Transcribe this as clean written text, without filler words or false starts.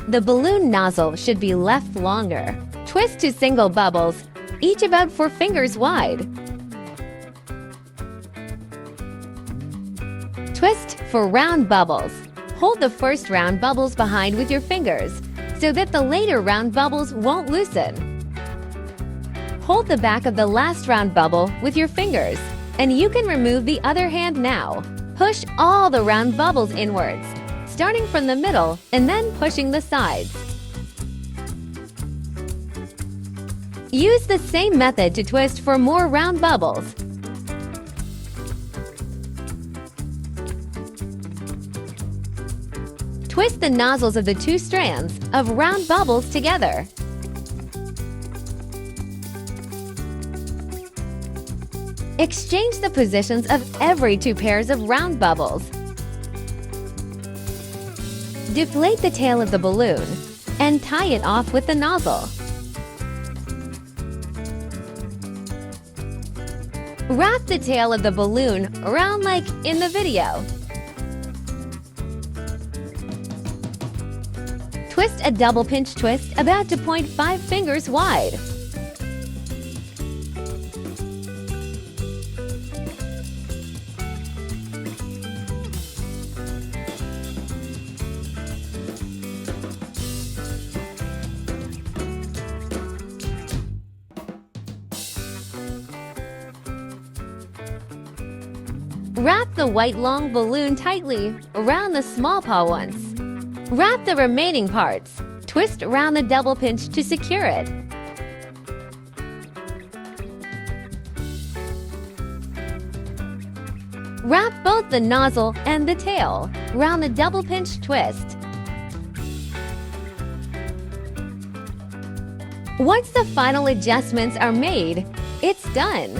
The balloon nozzle should be left longer. Twist to single bubbles, each about 4 fingers wide. Twist for round bubbles. Hold the first round bubbles behind with your fingers so that the later round bubbles won't loosen. Hold the back of the last round bubble with your fingers, and you can remove the other hand now. Push all the round bubbles inwards, starting from the middle and then pushing the sides. Use the same method to twist for more round bubbles. Twist the nozzles of the 2 strands of round bubbles together. Exchange the positions of every 2 pairs of round bubbles. Deflate the tail of the balloon and tie it off with the nozzle. Wrap the tail of the balloon around like in the video. Twist a double pinch twist about 2.5 fingers wide. Wrap the white long balloon tightly around the small paw once. Wrap the remaining parts. Twist around the double pinch to secure it. Wrap both the nozzle and the tail around the double pinch twist. Once the final adjustments are made, it's done.